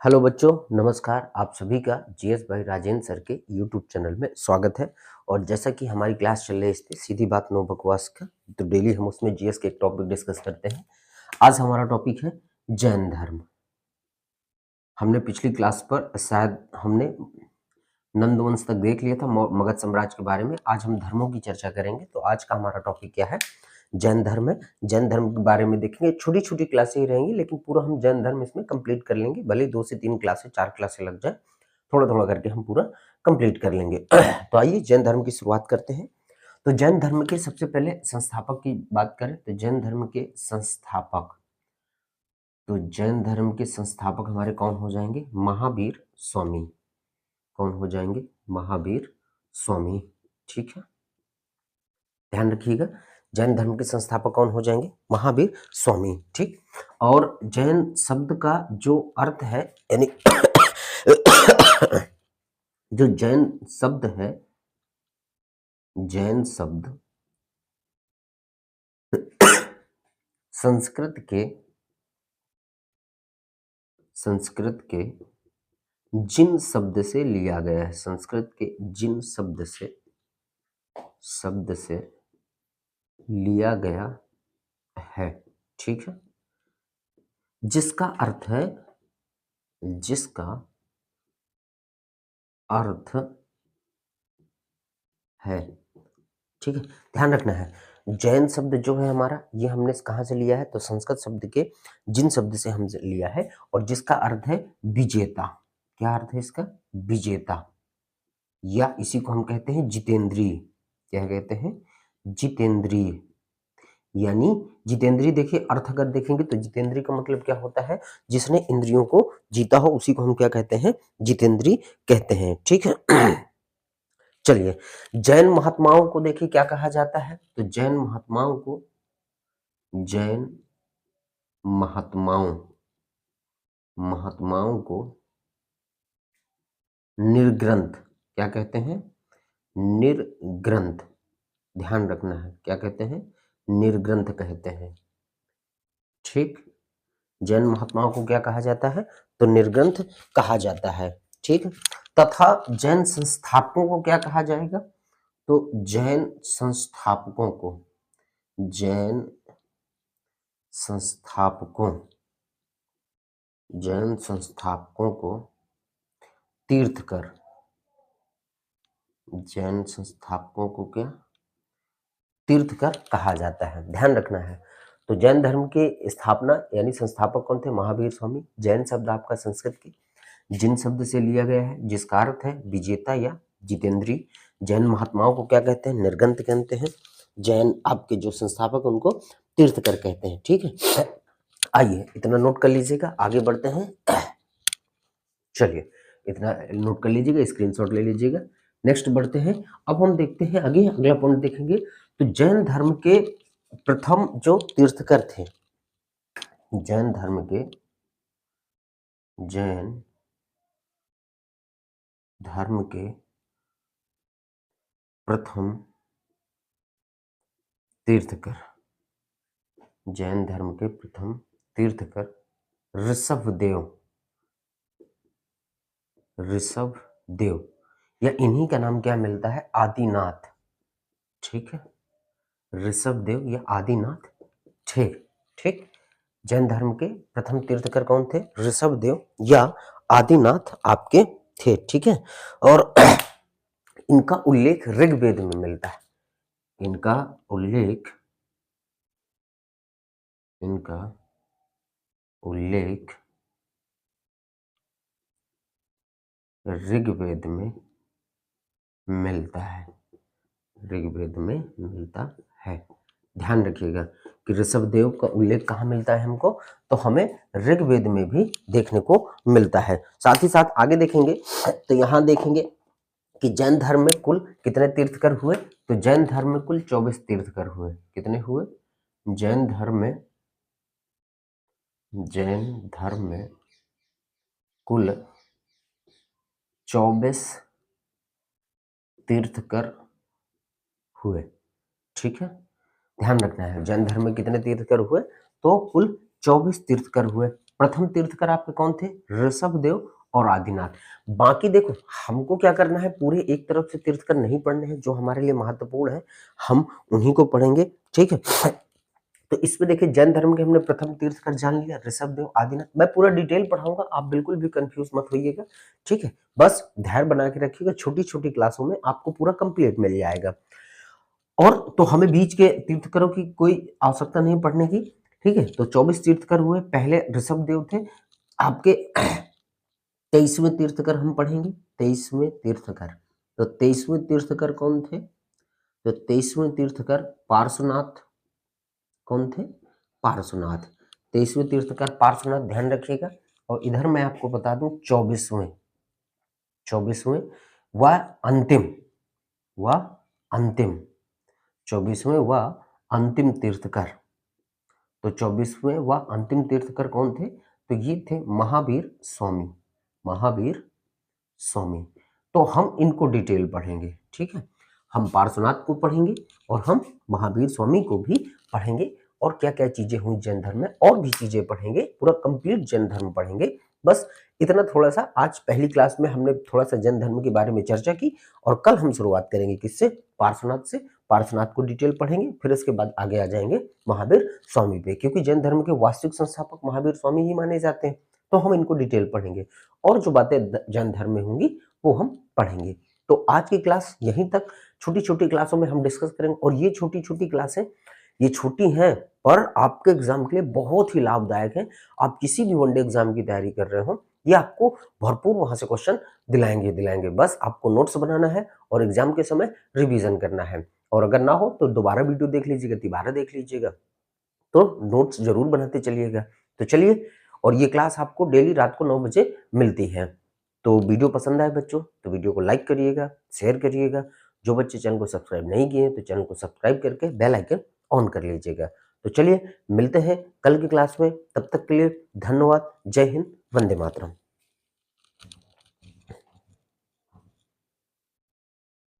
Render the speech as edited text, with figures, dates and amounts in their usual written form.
Hello बच्चों, नमस्कार। आप सभी का जीएस भाई राजेंद्र सर के यूट्यूब चैनल में स्वागत है। और जैसा कि हमारी क्लास चल रही है इस पे सीधी बात नो बकवास का, तो डेली हम उसमें जीएस के एक टॉपिक डिस्कस करते हैं। आज हमारा टॉपिक है जैन धर्म। हमने पिछली क्लास पर शायद हमने नंदवंश तक देख लिया था, मगध साम्राज्य के बारे में। आज हम धर्मों की चर्चा करेंगे। तो आज का हमारा टॉपिक क्या है? जैन धर्म है। जैन धर्म के बारे में देखेंगे। छोटी छोटी क्लासें ही रहेंगी, लेकिन पूरा हम जैन धर्म इसमें कंप्लीट कर लेंगे। भले 2 से 3 क्लासें 4 क्लासें लग जाए, थोड़ा थोड़ा करके हम पूरा कंप्लीट कर लेंगे। तो आइए जैन धर्म की शुरुआत करते हैं। तो जैन धर्म के सबसे पहले संस्थापक की बात करें तो जैन धर्म के संस्थापक, तो जैन धर्म के संस्थापक हमारे कौन हो जाएंगे? महावीर स्वामी। कौन हो जाएंगे? महावीर स्वामी। ठीक है, ध्यान रखिएगा। जैन धर्म के संस्थापक कौन हो जाएंगे? महावीर स्वामी। ठीक। और जैन शब्द का जो अर्थ है, यानी जो जैन शब्द है, जैन शब्द संस्कृत के जिन शब्द से लिया गया है, संस्कृत के जिन शब्द से लिया गया है। ठीक है, जिसका अर्थ है, जिसका अर्थ है। ठीक है, ध्यान रखना है। जैन शब्द जो है हमारा, ये हमने कहाँ से लिया है? तो संस्कृत शब्द के जिन शब्द से हम लिया है, और जिसका अर्थ है विजेता। क्या अर्थ है इसका? विजेता। या इसी को हम कहते हैं जितेंद्रिय। क्या कहते हैं? जितेंद्रिय। यानी जितेंद्रिय, देखिए अर्थ अगर देखेंगे तो जितेंद्रिय का मतलब क्या होता है? जिसने इंद्रियों को जीता हो, उसी को हम क्या कहते हैं? जितेंद्रिय कहते हैं। ठीक है। चलिए, जैन महात्माओं को देखिए क्या कहा जाता है? तो जैन महात्माओं को, जैन महात्माओं महात्माओं को निर्ग्रंथ क्या कहते हैं? निर्ग्रंथ। ध्यान रखना है, क्या कहते हैं? निर्ग्रंथ कहते हैं। ठीक, जैन महात्माओं को क्या कहा जाता है? तो निर्ग्रंथ कहा जाता है। ठीक, तथा जैन संस्थापकों को क्या कहा जाएगा? तो जैन संस्थापकों को, जैन संस्थापकों जैन संस्थापकों को तीर्थकर। जैन संस्थापकों को क्या? तीर्थकर कहा जाता है। ध्यान रखना है। तो जैन धर्म के स्थापना यानी संस्थापक कौन थे? महावीर स्वामी। जैन शब्द आपका संस्कृत के जिन शब्द से लिया गया है, जिसका अर्थ है विजेता या जितेंद्री। जैन महात्माओं को क्या कहते हैं? निर्ग्रंथ कहते हैं। जैन आपके जो संस्थापक उनको तीर्थकर कहते हैं। ठीक है, आइए इतना नोट कर लीजिएगा, आगे बढ़ते हैं। चलिए, इतना नोट कर लीजिएगा, स्क्रीनशॉट ले लीजिएगा। नेक्स्ट बढ़ते हैं। अब हम देखते हैं आगे, अगला पॉइंट देखेंगे। तो जैन धर्म के प्रथम जो तीर्थकर थे, जैन धर्म के जैन धर्म के प्रथम तीर्थकर, जैन धर्म के प्रथम तीर्थकर ऋषभदेव। ऋषभदेव, या इन्हीं का नाम क्या मिलता है? आदिनाथ। ठीक है, ऋषभदेव या आदिनाथ। ठीक ठीक, जैन धर्म के प्रथम तीर्थकर कौन थे? ऋषभदेव या आदिनाथ आपके थे। ठीक है, और इनका उल्लेख ऋग्वेद में मिलता है। इनका उल्लेख ऋग्वेद में मिलता है। ऋग्वेद में मिलता है। ध्यान रखिएगा कि ऋषभदेव का उल्लेख कहाँ मिलता है हमको? तो हमें ऋग्वेद में भी देखने को मिलता है। साथ ही साथ आगे देखेंगे तो यहाँ देखेंगे कि जैन धर्म में कुल कितने तीर्थकर हुए? तो जैन धर्म में कुल 24 तीर्थकर हुए। कितने हुए? जैन धर्म में कुल 24 तीर्थकर हुए। ठीक है, ध्यान रखना है। जैन धर्म में कितने तीर्थकर हुए? तो कुल 24 तीर्थकर हुए। प्रथम तीर्थकर आपके कौन थे? ऋषभदेव और आदिनाथ। बाकी देखो हमको क्या करना है, पूरे एक तरफ से तीर्थकर नहीं पढ़ने हैं, जो हमारे लिए महत्वपूर्ण है हम उन्हीं को पढ़ेंगे, ठीक है। तो इसमें देखिए जैन धर्म के हमने प्रथम तीर्थकर जान लिया, ऋषभदेव आदिनाथ। मैं पूरा डिटेल पढ़ाऊंगा, आप बिल्कुल भी कंफ्यूज मत होइएगा, ठीक है। बस धैर्य बना के रखिएगा, छोटी छोटी क्लासों में आपको पूरा कंप्लीट मिल जाएगा। और तो हमें बीच के तीर्थकरों की कोई आवश्यकता नहीं पढ़ने की, ठीक है। तो 24 तीर्थकर हुए, पहले ऋषभदेव थे आपके। 23वें तीर्थकर हम पढ़ेंगे, 23वें तीर्थकर। तो 23वें तीर्थकर कौन थे? तो 23वें तीर्थकर पार्श्वनाथ। कौन थे? पार्श्वनाथ। 23वें तीर्थकर पार्श्वनाथ, ध्यान रखिएगा। और इधर मैं आपको बता दूं 24वें व अंतिम 24वें व अंतिम तीर्थकर। तो 24वें व अंतिम तीर्थकर कौन थे? तो ये थे महावीर स्वामी। तो हम इनको डिटेल पढ़ेंगे, ठीक है। हम पार्श्वनाथ को पढ़ेंगे और हम महावीर स्वामी को भी पढ़ेंगे, और क्या क्या चीजें हुई जैन धर्म में और भी चीजें पढ़ेंगे, पूरा कंप्लीट जैन धर्म पढ़ेंगे। बस इतना थोड़ा सा, आज पहली क्लास में हमने थोड़ा सा जैन धर्म के बारे में चर्चा की, और कल हम शुरुआत करेंगे किससे? पार्श्वनाथ से। पार्श्वनाथ को डिटेल पढ़ेंगे, फिर इसके बाद आगे आ जाएंगे महावीर स्वामी पे, क्योंकि जैन धर्म के वास्तविक संस्थापक महावीर स्वामी ही माने जाते हैं। तो हम इनको डिटेल पढ़ेंगे, और जो बातें जैन धर्म में होंगी वो हम पढ़ेंगे। तो आज की क्लास यहीं तक, छोटी छोटी क्लासों में हम डिस्कस करेंगे। और ये छोटी छोटी क्लासें, ये छोटी हैं पर आपके एग्जाम के लिए बहुत ही लाभदायक है। आप किसी भी वनडे एग्जाम की तैयारी कर रहे हो, ये आपको भरपूर वहां से क्वेश्चन दिलाएंगे। बस आपको नोट्स बनाना है और एग्जाम के समय रिवीजन करना है। और अगर ना हो तो दोबारा वीडियो देख लीजिएगा, तिबारा देख लीजिएगा, तो नोट्स जरूर बनाते चलिएगा। तो चलिए, और ये क्लास आपको डेली रात को 9 बजे मिलती है। तो वीडियो पसंद आए बच्चों तो वीडियो को लाइक करिएगा, शेयर करिएगा। जो बच्चे चैनल को सब्सक्राइब नहीं किए तो चैनल को सब्सक्राइब करके बेल आइकन ऑन कर लीजिएगा। तो चलिए मिलते हैं कल की क्लास में, तब तक के लिए धन्यवाद। जय हिंद, वंदे मातरम।